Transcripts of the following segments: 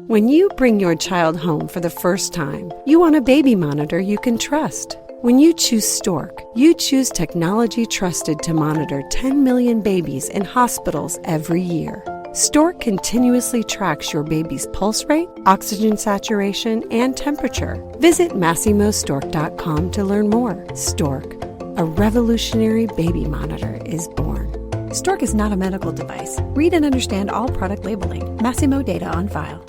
When you bring your child home for the first time, you want a baby monitor you can trust. When you choose Stork, you choose technology trusted to monitor 10 million babies in hospitals every year. Stork continuously tracks your baby's pulse rate, oxygen saturation, and temperature. Visit MassimoStork.com to learn more. Stork, a revolutionary baby monitor, is born. Stork is not a medical device. Read and understand all product labeling. Massimo data on file.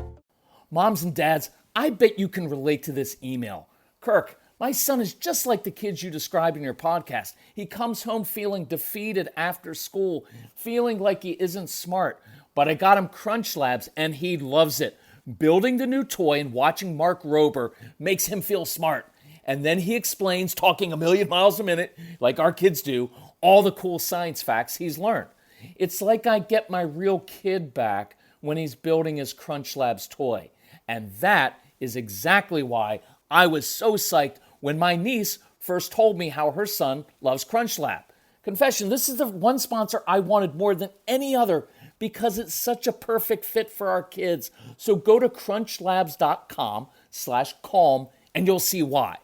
Moms and dads, I bet you can relate to this email. Kirk, my son is just like the kids you described in your podcast. He comes home feeling defeated after school, feeling like he isn't smart. But I got him Crunch Labs and he loves it. Building the new toy and watching Mark Rober makes him feel smart. And then he explains, talking a million miles a minute, like our kids do, all the cool science facts he's learned. It's like I get my real kid back when he's building his Crunch Labs toy. And that is exactly why I was so psyched when my niece first told me how her son loves Crunch Lab. Confession, this is the one sponsor I wanted more than any other because it's such a perfect fit for our kids. So go to crunchlabs.com/calm and you'll see why.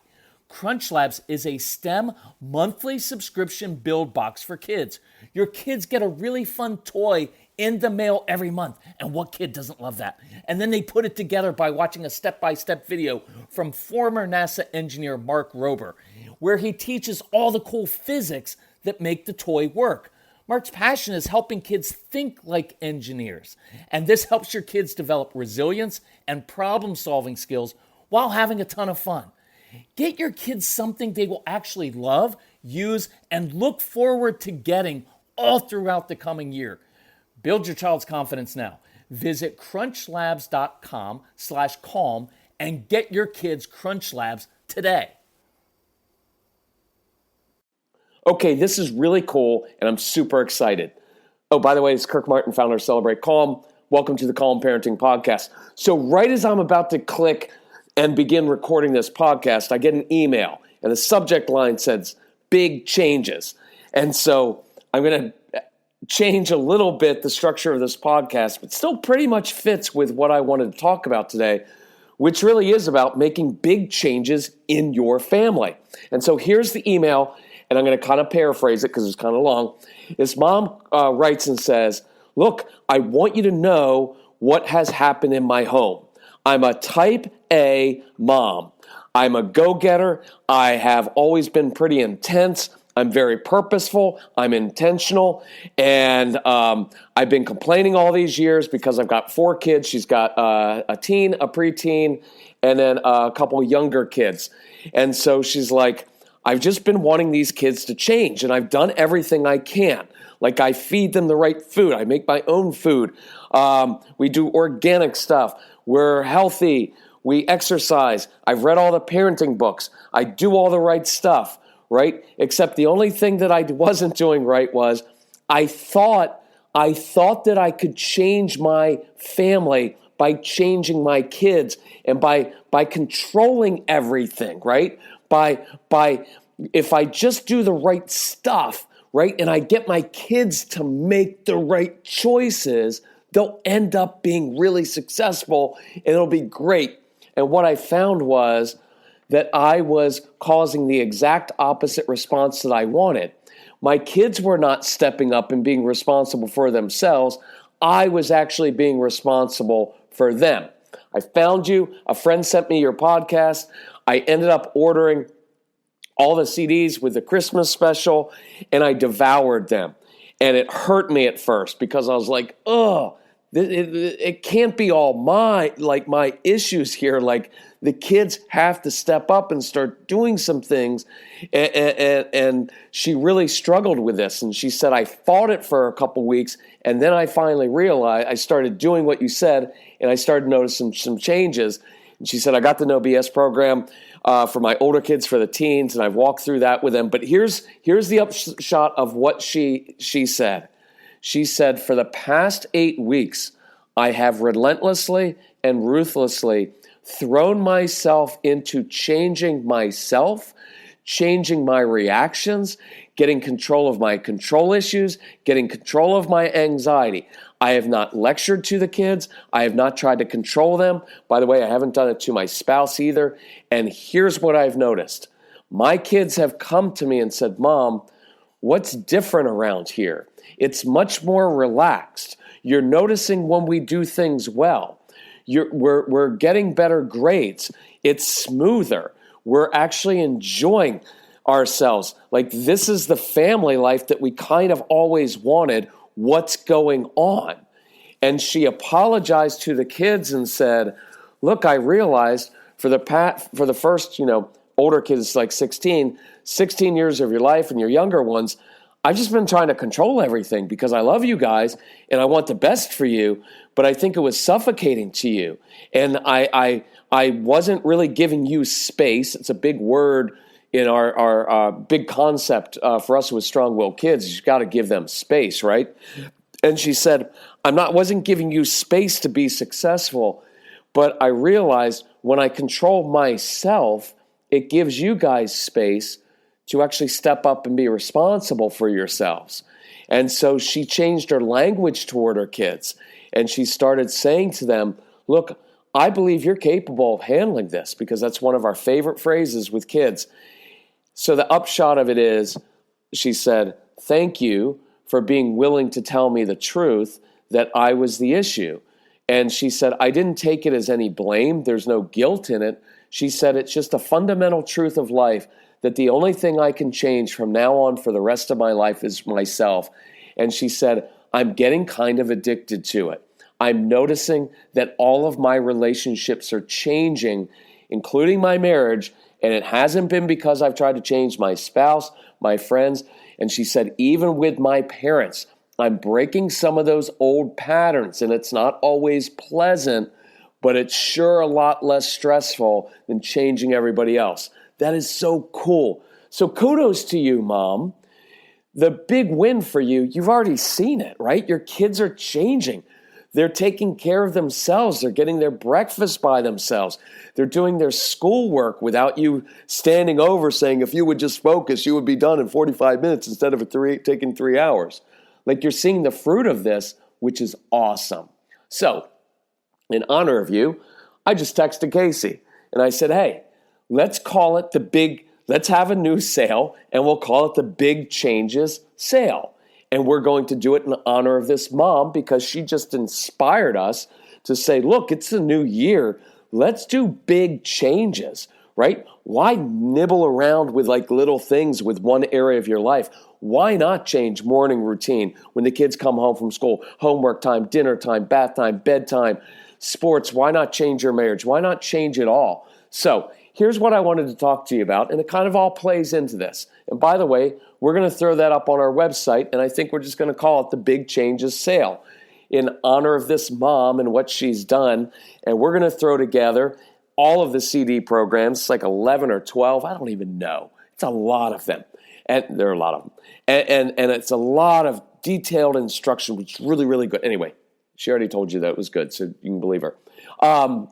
Crunch Labs is a STEM monthly subscription build box for kids. Your kids get a really fun toy in the mail every month. And what kid doesn't love that? And then they put it together by watching a step-by-step video from former NASA engineer Mark Rober, where he teaches all the cool physics that make the toy work. Mark's passion is helping kids think like engineers. And this helps your kids develop resilience and problem-solving skills while having a ton of fun. Get your kids something they will actually love, use, and look forward to getting all throughout the coming year. Build your child's confidence now. Visit crunchlabs.com/calm and get your kids Crunch Labs today. Okay, this is really cool, and I'm super excited. Oh, by the way, it's Kirk Martin, founder of Celebrate Calm. Welcome to the Calm Parenting Podcast. So right as I'm about to click and begin recording this podcast, I get an email, and the subject line says, big changes. And so I'm going to change a little bit the structure of this podcast, but still pretty much fits with what I wanted to talk about today, which really is about making big changes in your family. And so here's the email, and I'm going to kind of paraphrase it because it's kind of long. This mom writes and says, look, I want you to know what has happened in my home. I'm a type A mom. I'm a go-getter. I have always been pretty intense. I'm very purposeful. I'm intentional. And I've been complaining all these years because I've got 4 kids. She's got a teen, a preteen, and then a couple younger kids. And so she's like, I've just been wanting these kids to change, and I've done everything I can. Like I feed them the right food. I make my own food. We do organic stuff. We're healthy. We exercise. I've read all the parenting books. I do all the right stuff, right? Except the only thing that I wasn't doing right was I thought that I could change my family by changing my kids and by controlling everything, right? By if I just do the right stuff, right? And I get my kids to make the right choices, they'll end up being really successful and it'll be great. And what I found was that I was causing the exact opposite response that I wanted. My kids were not stepping up and being responsible for themselves. I was actually being responsible for them. I found you. A friend sent me your podcast. I ended up ordering all the CDs with the Christmas special, and I devoured them. And it hurt me at first because I was like, oh, it can't be all my issues here. Like the kids have to step up and start doing some things. And she really struggled with this. And she said, I fought it for a couple weeks. And then I finally realized I started doing what you said. And I started noticing some changes. And she said, I got the No BS program for my older kids, for the teens. And I've walked through that with them. But here's the upshot of what she said. She said, for the past 8 weeks, I have relentlessly and ruthlessly thrown myself into changing myself, changing my reactions, getting control of my control issues, getting control of my anxiety. I have not lectured to the kids. I have not tried to control them. By the way, I haven't done it to my spouse either. And here's what I've noticed. My kids have come to me and said, Mom, what's different around here? It's much more relaxed. You're noticing when we do things well. We're getting better grades. It's smoother. We're actually enjoying ourselves. Like, this is the family life that we kind of always wanted. What's going on? And she apologized to the kids and said, look, I realized for the first, older kids like 16 years of your life and your younger ones, I've just been trying to control everything because I love you guys and I want the best for you, but I think it was suffocating to you. And I wasn't really giving you space. It's a big word in our big concept for us with strong-willed kids. You've got to give them space, right? And she said, wasn't giving you space to be successful, but I realized when I control myself, it gives you guys space to actually step up and be responsible for yourselves. And so she changed her language toward her kids, and she started saying to them, look, I believe you're capable of handling this, because that's one of our favorite phrases with kids. So the upshot of it is, she said, thank you for being willing to tell me the truth that I was the issue. And she said, I didn't take it as any blame. There's no guilt in it. She said, it's just a fundamental truth of life that the only thing I can change from now on for the rest of my life is myself. And she said, I'm getting kind of addicted to it. I'm noticing that all of my relationships are changing, including my marriage, and it hasn't been because I've tried to change my spouse, my friends. And she said, even with my parents, I'm breaking some of those old patterns, and it's not always pleasant, but it's sure a lot less stressful than changing everybody else. That is so cool. So kudos to you, Mom. The big win for you, you've already seen it, right? Your kids are changing. They're taking care of themselves. They're getting their breakfast by themselves. They're doing their schoolwork without you standing over saying, if you would just focus, you would be done in 45 minutes instead of taking 3 hours. Like, you're seeing the fruit of this, which is awesome. So, in honor of you, I just texted Casey and I said, hey, let's have a new sale, and we'll call it the Big Changes Sale. And we're going to do it in honor of this mom because she just inspired us to say, look, it's a new year. Let's do big changes, right? Why nibble around with like little things with one area of your life? Why not change morning routine when the kids come home from school, homework time, dinner time, bath time, bedtime, sports? Why not change your marriage? Why not change it all? So here's what I wanted to talk to you about, and it kind of all plays into this. And by the way, we're going to throw that up on our website, and I think we're just going to call it the Big Changes Sale in honor of this mom and what she's done. And we're going to throw together all of the CD programs. It's like 11 or 12. I don't even know. It's a lot of them. And there are a lot of them. And it's a lot of detailed instruction, which is really, really good. Anyway, she already told you that it was good, so you can believe her.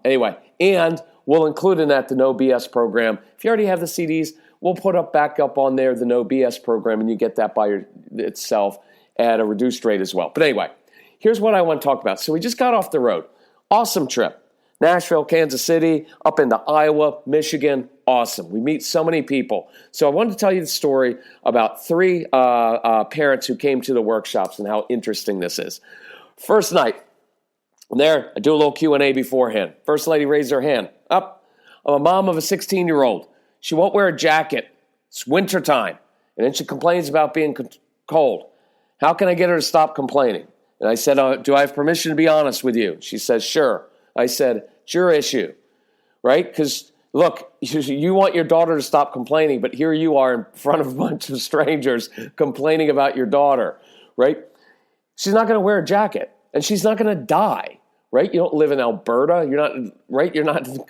Anyway, and we'll include in that the No BS program. If you already have the CDs, we'll put back up on there the No BS program, and you get that by itself at a reduced rate as well. But anyway, here's what I want to talk about. So we just got off the road. Awesome trip. Nashville, Kansas City, up into Iowa, Michigan. Awesome. We meet so many people. So I wanted to tell you the story about 3 parents who came to the workshops and how interesting this is. First night, there, I do a little Q&A beforehand. First lady raised her hand. Up. I'm a mom of a 16-year-old. She won't wear a jacket. It's wintertime. And then she complains about being cold. How can I get her to stop complaining? And I said, do I have permission to be honest with you? She says, sure. I said, it's your issue, right? Because, look, you want your daughter to stop complaining, but here you are in front of a bunch of strangers complaining about your daughter, right? She's not going to wear a jacket, and she's not going to die, right? You don't live in Alberta. You're not, right? You're not in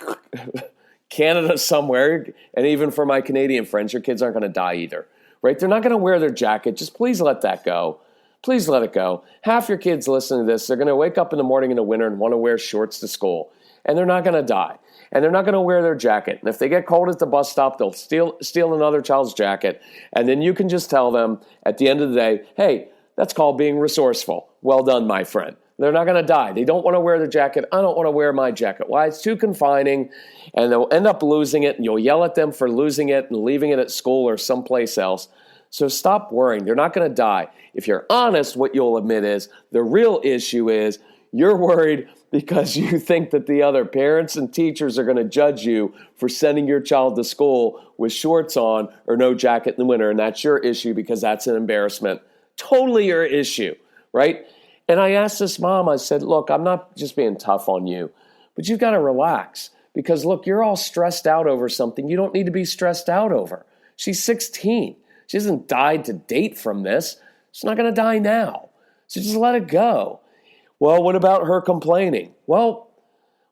Canada somewhere. And even for my Canadian friends, your kids aren't going to die either, right? They're not going to wear their jacket. Just please let that go. Please let it go. Half your kids listening to this, they're going to wake up in the morning in the winter and want to wear shorts to school. and they're not going to die. And they're not going to wear their jacket. And if they get cold at the bus stop, they'll steal another child's jacket. And then you can just tell them at the end of the day, hey, that's called being resourceful. Well done, my friend. They're not going to die. They don't want to wear their jacket. I don't want to wear my jacket. Why? It's too confining, and they'll end up losing it, and you'll yell at them for losing it and leaving it at school or someplace else. So stop worrying. They're not going to die. If you're honest, what you'll admit is the real issue is you're worried because you think that the other parents and teachers are going to judge you for sending your child to school with shorts on or no jacket in the winter, and that's your issue because that's an embarrassment. Totally your issue, right? And I asked this mom, I said, look, I'm not just being tough on you, but you've got to relax because, look, you're all stressed out over something you don't need to be stressed out over. She's 16. She hasn't died to date from this. She's not going to die now. So just let it go. Well, what about her complaining? Well,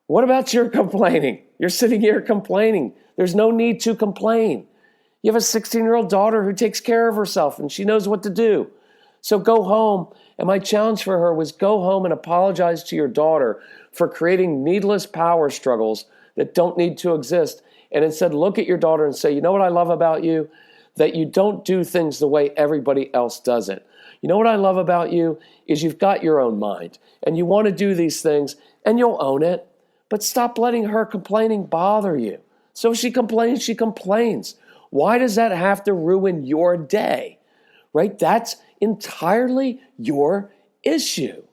what about your complaining? You're sitting here complaining. There's no need to complain. You have a 16-year-old daughter who takes care of herself and she knows what to do. So go home. And my challenge for her was go home and apologize to your daughter for creating needless power struggles that don't need to exist. And instead, look at your daughter and say, you know what I love about you? That you don't do things the way everybody else does it. You know what I love about you is you've got your own mind and you want to do these things and you'll own it, but stop letting her complaining bother you. So if she complains, she complains. Why does that have to ruin your day, right? That's entirely your issue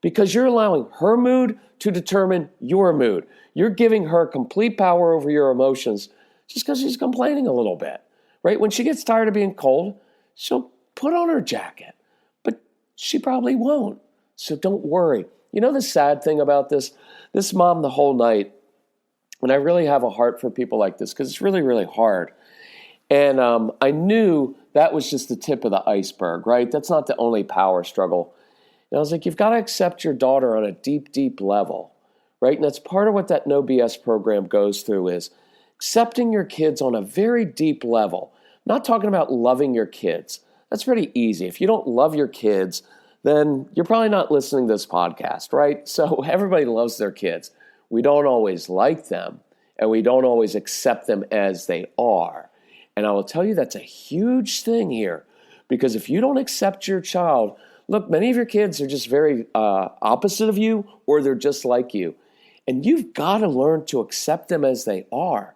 because you're allowing her mood to determine your mood. You're giving her complete power over your emotions just because she's complaining a little bit, right? When she gets tired of being cold, she'll put on her jacket. She probably won't. So don't worry. You know the sad thing about this mom the whole night, and I really have a heart for people like this because it's really, really hard. And I knew that was just the tip of the iceberg, right? That's not the only power struggle. And I was like, you've got to accept your daughter on a deep, deep level, right? And that's part of what that No BS program goes through is accepting your kids on a very deep level. I'm not talking about loving your kids. That's pretty easy. If you don't love your kids, then you're probably not listening to this podcast, right? So everybody loves their kids. We don't always like them, and we don't always accept them as they are. And I will tell you that's a huge thing here, because if you don't accept your child, look, many of your kids are just very opposite of you, or they're just like you. And you've got to learn to accept them as they are.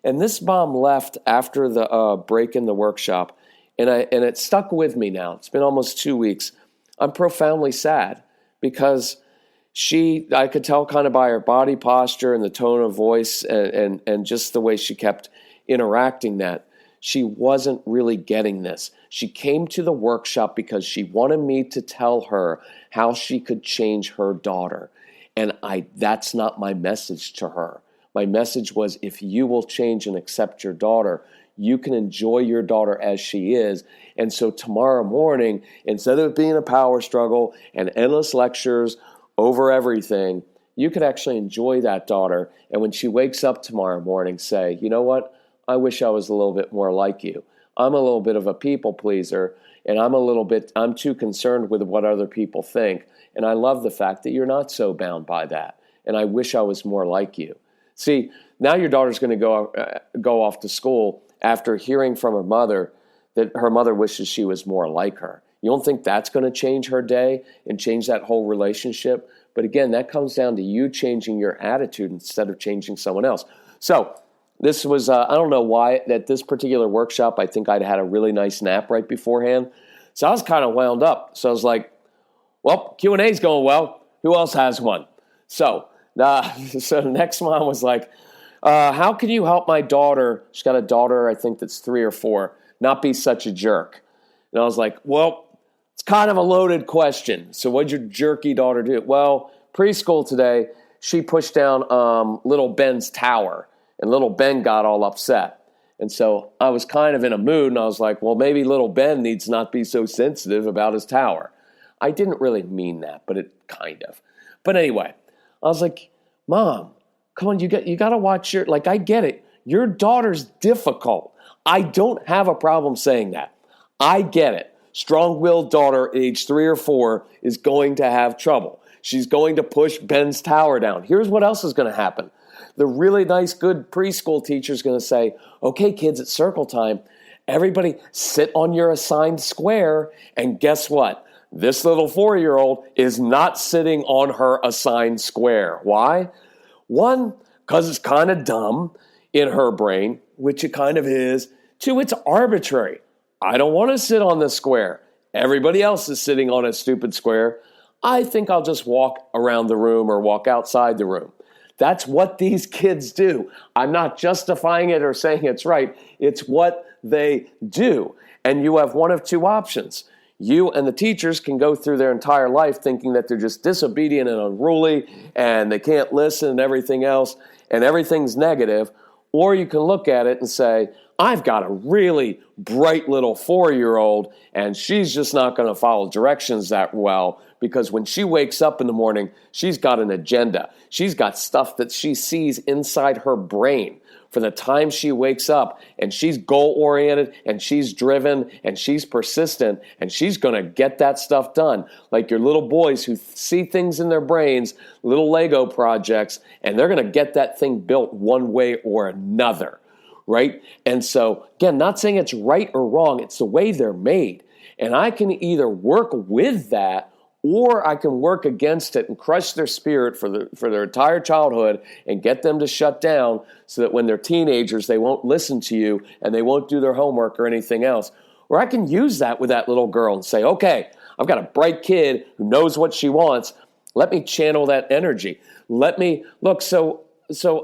And this mom left after the break in the workshop, and it stuck with me now. It's been almost 2 weeks. I'm profoundly sad because I could tell kind of by her body posture and the tone of voice and just the way she kept interacting that she wasn't really getting this. She came to the workshop because she wanted me to tell her how she could change her daughter. And that's not my message to her. My message was, if you will change and accept your daughter, you can enjoy your daughter as she is. And so tomorrow morning, instead of it being a power struggle and endless lectures over everything, you could actually enjoy that daughter. And when she wakes up tomorrow morning, say, you know what? I wish I was a little bit more like you. I'm a little bit of a people pleaser, and I'm too concerned with what other people think. And I love the fact that you're not so bound by that. And I wish I was more like you. See, now your daughter's going to go off to school after hearing from her mother that her mother wishes she was more like her. You don't think that's going to change her day and change that whole relationship? But again, that comes down to you changing your attitude instead of changing someone else. So this was, I don't know why, at this particular workshop, I think I'd had a really nice nap right beforehand. So I was kind of wound up. So I was like, well, Q&A's going well. Who else has one? So the next mom was like, how can you help my daughter? She's got a daughter, I think that's 3 or 4, not be such a jerk. And I was like, well, it's kind of a loaded question. So what'd your jerky daughter do? Well, preschool today, she pushed down little Ben's tower, and little Ben got all upset. And so I was kind of in a mood, and I was like, well, maybe little Ben needs not be so sensitive about his tower. I didn't really mean that, but it kind of. But anyway, I was like, Mom, come on, you got to watch I get it. Your daughter's difficult. I don't have a problem saying that. I get it. Strong-willed daughter, age 3 or 4, is going to have trouble. She's going to push Ben's tower down. Here's what else is going to happen. The really nice, good preschool teacher is going to say, okay, kids, it's circle time. Everybody sit on your assigned square. And guess what? This little 4-year-old is not sitting on her assigned square. Why? One, because it's kind of dumb in her brain, which it kind of is. Two, it's arbitrary. I don't want to sit on this square. Everybody else is sitting on a stupid square. I think I'll just walk around the room or walk outside the room. That's what these kids do. I'm not justifying it or saying it's right. It's what they do. And you have one of two options. You and the teachers can go through their entire life thinking that they're just disobedient and unruly and they can't listen and everything else and everything's negative. Or you can look at it and say, I've got a really bright little 4-year-old and she's just not going to follow directions that well because when she wakes up in the morning, she's got an agenda. She's got stuff that she sees inside her brain for the time she wakes up, and she's goal-oriented, and she's driven, and she's persistent, and she's going to get that stuff done. Like your little boys who see things in their brains, little Lego projects, and they're going to get that thing built one way or another, right? And so, again, not saying it's right or wrong, it's the way they're made. And I can either work with that or I can work against it and crush their spirit for their entire childhood and get them to shut down so that when they're teenagers, they won't listen to you and they won't do their homework or anything else. Or I can use that with that little girl and say, okay, I've got a bright kid who knows what she wants. Let me channel that energy. Let me, look, so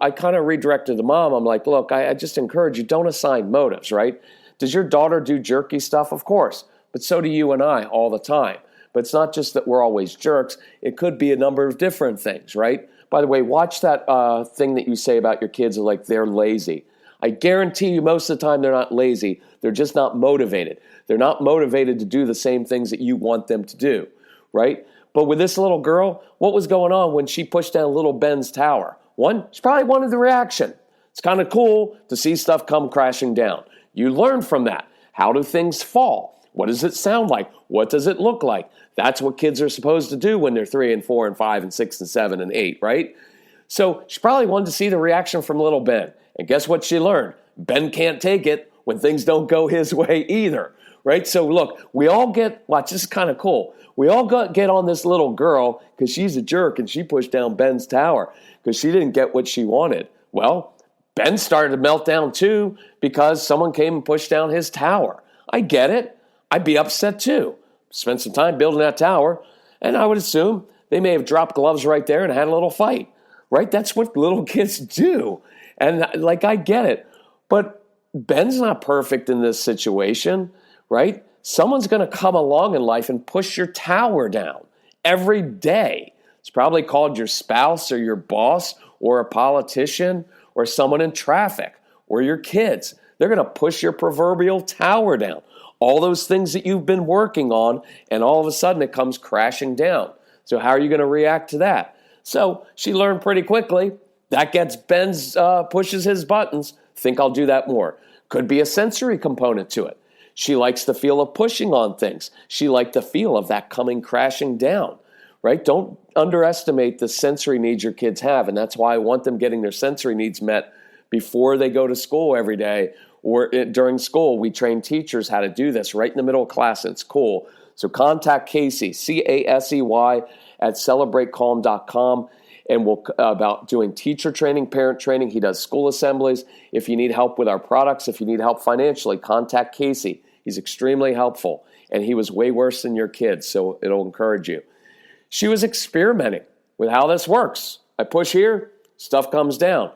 I kind of redirected the mom. I'm like, look, I just encourage you, don't assign motives, right? Does your daughter do jerky stuff? Of course. But so do you and I all the time. But it's not just that we're always jerks. It could be a number of different things, right? By the way, watch that thing that you say about your kids, like they're lazy. I guarantee you most of the time they're not lazy. They're just not motivated. They're not motivated to do the same things that you want them to do, right? But with this little girl, what was going on when she pushed down little Ben's tower? One, she probably wanted the reaction. It's kind of cool to see stuff come crashing down. You learn from that. How do things fall? What does it sound like? What does it look like? That's what kids are supposed to do when they're 3 and 4 and 5 and 6 and 7 and 8, right? So she probably wanted to see the reaction from little Ben. And guess what she learned? Ben can't take it when things don't go his way either, right? So look, we all get, watch, this is kind of cool. We all get on this little girl because she's a jerk and she pushed down Ben's tower because she didn't get what she wanted. Well, Ben started to melt down too because someone came and pushed down his tower. I get it. I'd be upset too. Spent some time building that tower, and I would assume they may have dropped gloves right there and had a little fight, right? That's what little kids do. And like, I get it. But Ben's not perfect in this situation, right? Someone's going to come along in life and push your tower down every day. It's probably called your spouse or your boss or a politician or someone in traffic or your kids. They're going to push your proverbial tower down. All those things that you've been working on, and all of a sudden it comes crashing down. So how are you going to react to that? So she learned pretty quickly. That gets Ben's, pushes his buttons. Think I'll do that more. Could be a sensory component to it. She likes the feel of pushing on things. She liked the feel of that coming crashing down, right? Don't underestimate the sensory needs your kids have, and that's why I want them getting their sensory needs met before they go to school every day. Or during school, we train teachers how to do this right in the middle of class. It's cool. So contact Casey, Casey, at celebratecalm.com, and we'll about doing teacher training, parent training. He does school assemblies. If you need help with our products, if you need help financially, contact Casey. He's extremely helpful, and he was way worse than your kids, so it'll encourage you. She was experimenting with how this works. I push here, stuff comes down.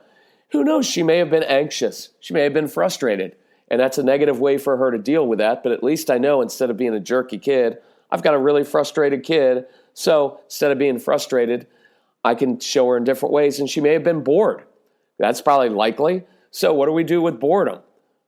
Who knows? She may have been anxious. She may have been frustrated. And that's a negative way for her to deal with that. But at least I know instead of being a jerky kid, I've got a really frustrated kid. So instead of being frustrated, I can show her in different ways. And she may have been bored. That's probably likely. So what do we do with boredom?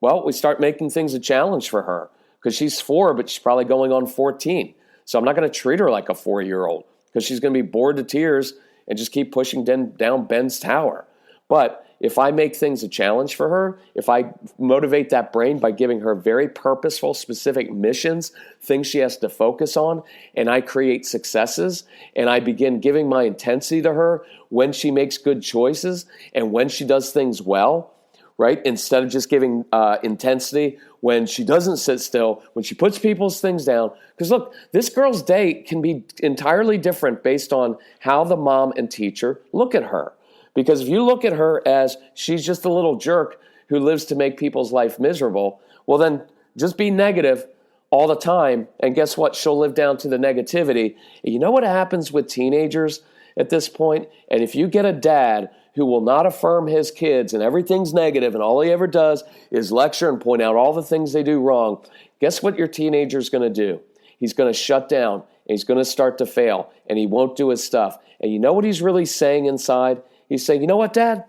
Well, we start making things a challenge for her because she's 4, but she's probably going on 14. So I'm not going to treat her like a 4-year-old because she's going to be bored to tears and just keep pushing down Ben's tower. But if I make things a challenge for her, if I motivate that brain by giving her very purposeful, specific missions, things she has to focus on, and I create successes, and I begin giving my intensity to her when she makes good choices and when she does things well, right? Instead of just giving intensity when she doesn't sit still, when she puts people's things down. Because look, this girl's day can be entirely different based on how the mom and teacher look at her. Because if you look at her as she's just a little jerk who lives to make people's life miserable, well then just be negative all the time, and guess what? She'll live down to the negativity. And you know what happens with teenagers at this point? And if you get a dad who will not affirm his kids and everything's negative and all he ever does is lecture and point out all the things they do wrong, guess what your teenager's going to do? He's going to shut down, and he's going to start to fail, and he won't do his stuff. And you know what he's really saying inside? He's saying, you know what, Dad?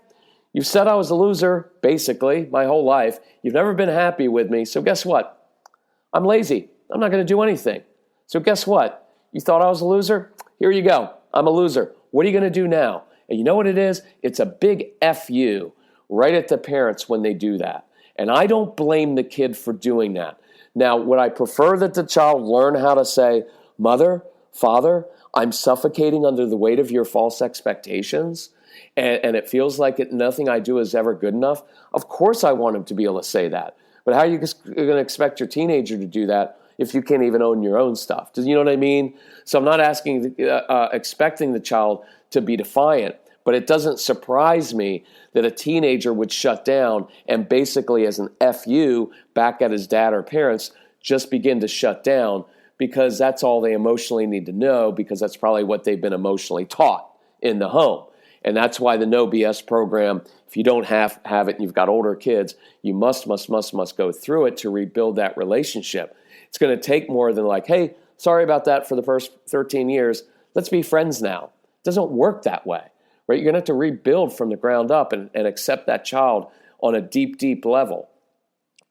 You said I was a loser, basically, my whole life. You've never been happy with me. So guess what? I'm lazy. I'm not going to do anything. So guess what? You thought I was a loser? Here you go. I'm a loser. What are you going to do now? And you know what it is? It's a big F you right at the parents when they do that. And I don't blame the kid for doing that. Now, would I prefer that the child learn how to say, Mother, Father, I'm suffocating under the weight of your false expectations? And it feels like nothing I do is ever good enough? Of course I want him to be able to say that. But how are you going to expect your teenager to do that if you can't even own your own stuff? Do you know what I mean? So I'm not expecting the child to be defiant, but it doesn't surprise me that a teenager would shut down and basically as an FU back at his dad or parents just begin to shut down because that's all they emotionally need to know, because that's probably what they've been emotionally taught in the home. And that's why the No BS program, if you don't have it and you've got older kids, you must go through it to rebuild that relationship. It's going to take more than like, hey, sorry about that for the first 13 years. Let's be friends now. It doesn't work that way, right? You're going to have to rebuild from the ground up and accept that child on a deep, deep level.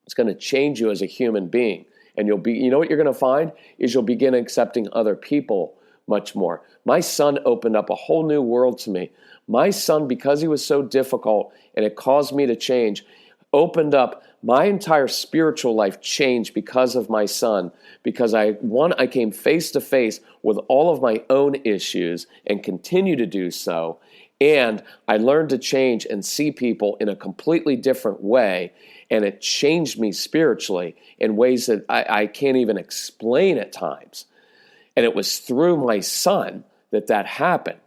It's going to change you as a human being. And you know what you're going to find is you'll begin accepting other people much more. My son opened up a whole new world to me. My son, because he was so difficult and it caused me to change, opened up my entire spiritual life changed because of my son, because I came face to face with all of my own issues and continue to do so. And I learned to change and see people in a completely different way. And it changed me spiritually in ways that I can't even explain at times. And it was through my son that happened.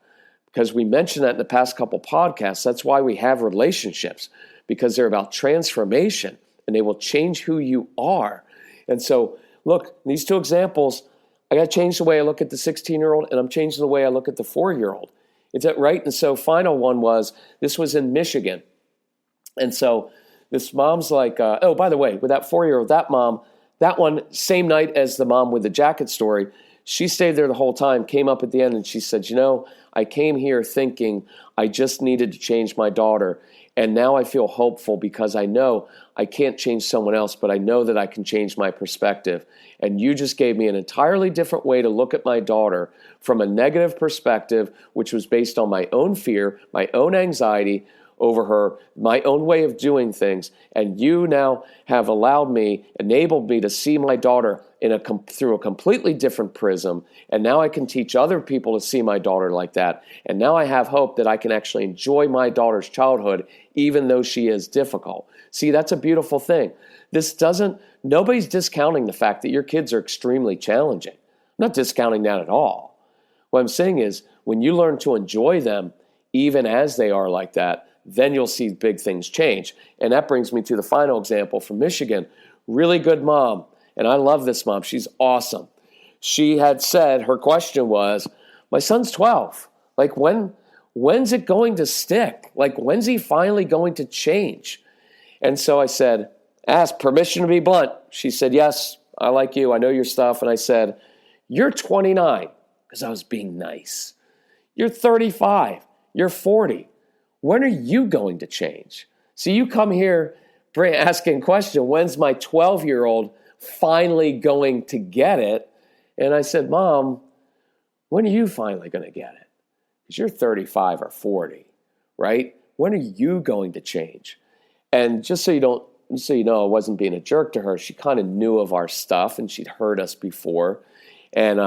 Because we mentioned that in the past couple podcasts. That's why we have relationships, because they're about transformation and they will change who you are. And so, look, these two examples, I got to change the way I look at the 16-year-old and I'm changing the way I look at the 4-year-old. Is that right? And so final one was, this was in Michigan. And so this mom's like, oh, by the way, with that 4-year-old, that mom, that one, same night as the mom with the jacket story, she stayed there the whole time, came up at the end and she said, you know, I came here thinking I just needed to change my daughter. And now I feel hopeful because I know I can't change someone else, but I know that I can change my perspective. And you just gave me an entirely different way to look at my daughter from a negative perspective, which was based on my own fear, my own anxiety over her, my own way of doing things. And you now have enabled me to see my daughter through a completely different prism. And now I can teach other people to see my daughter like that. And now I have hope that I can actually enjoy my daughter's childhood, even though she is difficult. See, that's a beautiful thing. Nobody's discounting the fact that your kids are extremely challenging. I'm not discounting that at all. What I'm saying is, when you learn to enjoy them, even as they are like that, then you'll see big things change. And that brings me to the final example from Michigan. Really good mom. And I love this mom. She's awesome. She had said, her question was, my son's 12. Like, when's it going to stick? Like, when's he finally going to change? And so I said, ask permission to be blunt. She said, yes, I like you. I know your stuff. And I said, you're 29, because I was being nice. You're 35. You're 40. When are you going to change? So you come here asking question, when's my 12-year-old finally going to get it? And I said, Mom, when are you finally going to get it? Because you're 35 or 40, right? when are you going to change? And just so you know, I wasn't being a jerk to her. She kind of knew of our stuff, and she'd heard us before. And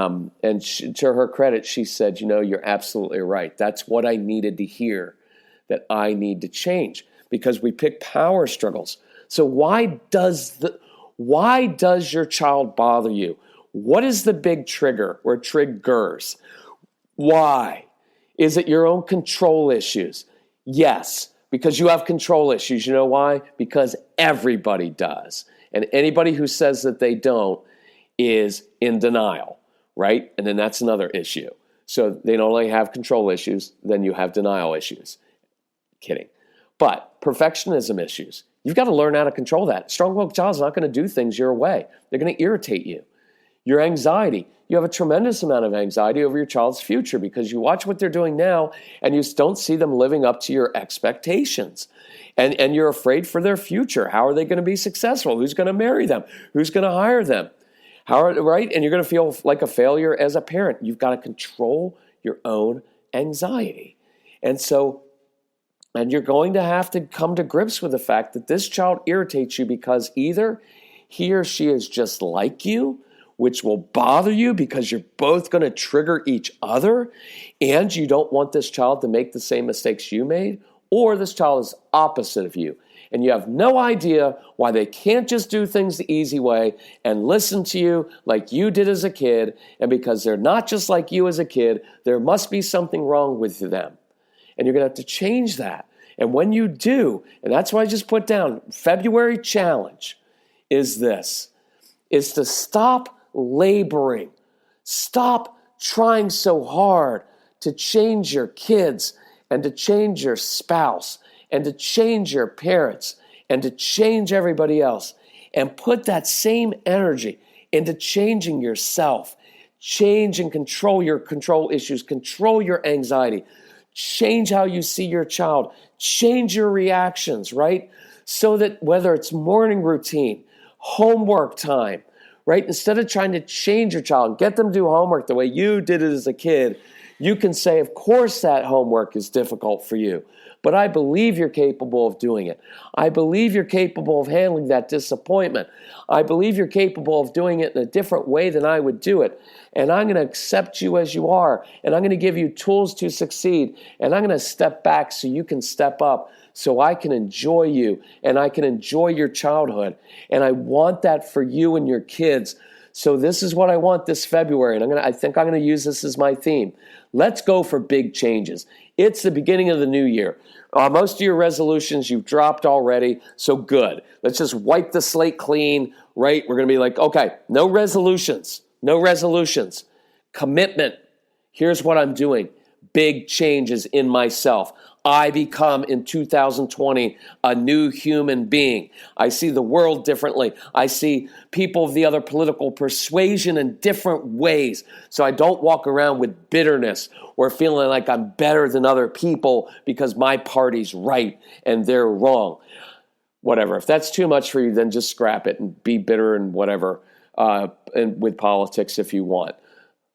to her credit, she said, you're absolutely right. That's what I needed to hear, that I need to change, because we pick power struggles. So why does your child bother you? What is the big trigger or triggers? Why? Is it your own control issues? Yes, because you have control issues. You know why? Because everybody does. And anybody who says that they don't is in denial, right? And then that's another issue. So they not only have control issues, then you have denial issues. Kidding. But perfectionism issues. You've got to learn how to control that. Strong-willed child's not going to do things your way. They're going to irritate you. Your anxiety. You have a tremendous amount of anxiety over your child's future because you watch what they're doing now and you don't see them living up to your expectations. And you're afraid for their future. How are they going to be successful? Who's going to marry them? Who's going to hire them? Right? And you're going to feel like a failure as a parent. You've got to control your own anxiety. And you're going to have to come to grips with the fact that this child irritates you because either he or she is just like you, which will bother you because you're both going to trigger each other, and you don't want this child to make the same mistakes you made, or this child is opposite of you, and you have no idea why they can't just do things the easy way and listen to you like you did as a kid, and because they're not just like you as a kid, there must be something wrong with them. And you're going to have to change that. And when you do, and that's why I just put down, February challenge is this, is to stop laboring. Stop trying so hard to change your kids and to change your spouse and to change your parents and to change everybody else, and put that same energy into changing yourself. Change and control your control issues, control your anxiety, change how you see your child, change your reactions, right? So that whether it's morning routine, homework time, right? Instead of trying to change your child, get them to do homework the way you did it as a kid, you can say, of course that homework is difficult for you, but I believe you're capable of doing it. I believe you're capable of handling that disappointment. I believe you're capable of doing it in a different way than I would do it. And I'm going to accept you as you are. And I'm going to give you tools to succeed. And I'm going to step back so you can step up, so I can enjoy you and I can enjoy your childhood. And I want that for you and your kids. So this is what I want this February. And I think I'm going to use this as my theme. Let's go for big changes. It's the beginning of the new year. Most of your resolutions you've dropped already, so good. Let's just wipe the slate clean, right? We're going to be like, okay, no resolutions. Commitment. Here's what I'm doing. Big changes in myself. I become, in 2020, a new human being. I see the world differently. I see people of the other political persuasion in different ways. So I don't walk around with bitterness or feeling like I'm better than other people because my party's right and they're wrong. Whatever. If that's too much for you, then just scrap it and be bitter and whatever, and with politics if you want.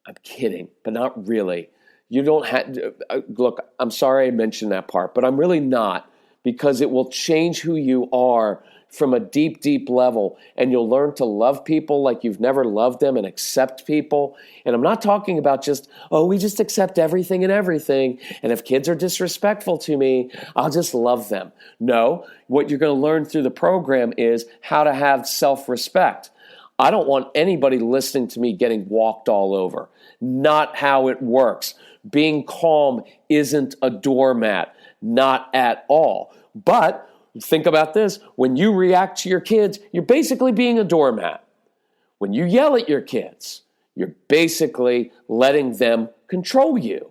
I'm kidding, but not really. You don't have to, look, I'm sorry I mentioned that part, but I'm really not, because it will change who you are from a deep, deep level, and you'll learn to love people like you've never loved them and accept people. And I'm not talking about just, we just accept everything and everything, and if kids are disrespectful to me, I'll just love them. No, what you're going to learn through the program is how to have self-respect. I don't want anybody listening to me getting walked all over. Not how it works. Being calm isn't a doormat. Not at all. But think about this. When you react to your kids, you're basically being a doormat. When you yell at your kids, you're basically letting them control you.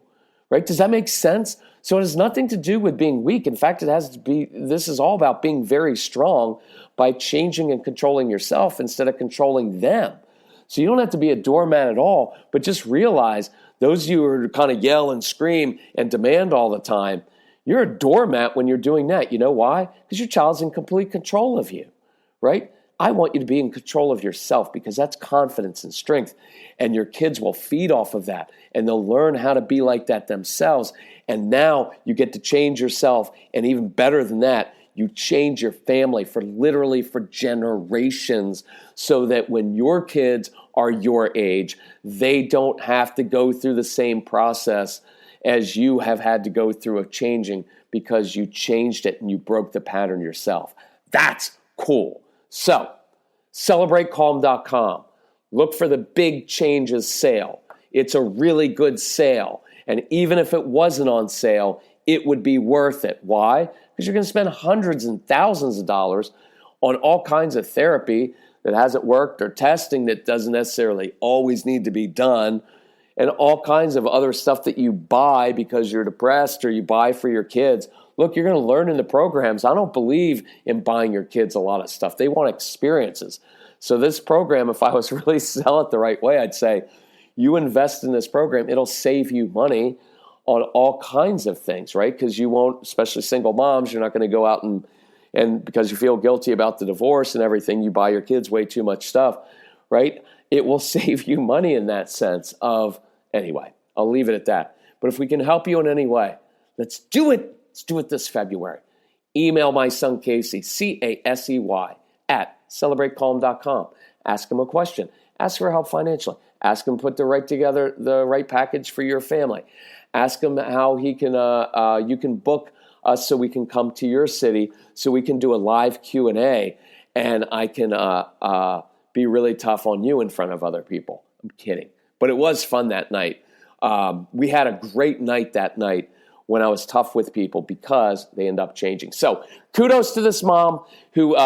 Right? Does that make sense? So it has nothing to do with being weak. In fact, this is all about being very strong by changing and controlling yourself instead of controlling them. So you don't have to be a doormat at all, but just realize those of you who kind of yell and scream and demand all the time, you're a doormat when you're doing that. You know why? Because your child's in complete control of you, right? I want you to be in control of yourself, because that's confidence and strength, and your kids will feed off of that, and they'll learn how to be like that themselves, And now you get to change yourself. And even better than that, you change your family for generations, so that when your kids are your age, they don't have to go through the same process as you have had to go through of changing, because you changed it and you broke the pattern yourself. That's cool. So, CelebrateCalm.com. Look for the Big Changes sale. It's a really good sale. And even if it wasn't on sale, it would be worth it. Why? Because you're going to spend hundreds and thousands of dollars on all kinds of therapy that hasn't worked, or testing that doesn't necessarily always need to be done, and all kinds of other stuff that you buy because you're depressed or you buy for your kids. Look, you're going to learn in the programs. I don't believe in buying your kids a lot of stuff. They want experiences. So this program, if I was really sell it the right way, I'd say, you invest in this program, it'll save you money on all kinds of things, right? Because you won't, especially single moms, you're not going to go out and because you feel guilty about the divorce and everything, you buy your kids way too much stuff, right? It will save you money in that sense of, anyway, I'll leave it at that. But if we can help you in any way, let's do it. Let's do it this February. Email my son Casey, CASEY, at CelebrateCalm.com. Ask him a question. Ask for help financially. Ask him to put the right package for your family. Ask him how he can you can book us so we can come to your city, so we can do a live Q&A, and I can be really tough on you in front of other people. I'm kidding. But it was fun that night. We had a great night that night when I was tough with people, because they end up changing. So kudos to this mom who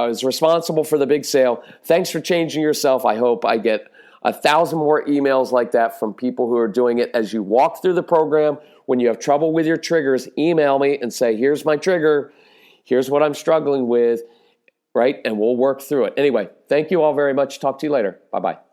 is responsible for the big sale. Thanks for changing yourself. I hope I get 1,000 more emails like that from people who are doing it. As you walk through the program, when you have trouble with your triggers, email me and say, here's my trigger. Here's what I'm struggling with, right? And we'll work through it. Anyway, thank you all very much. Talk to you later. Bye-bye.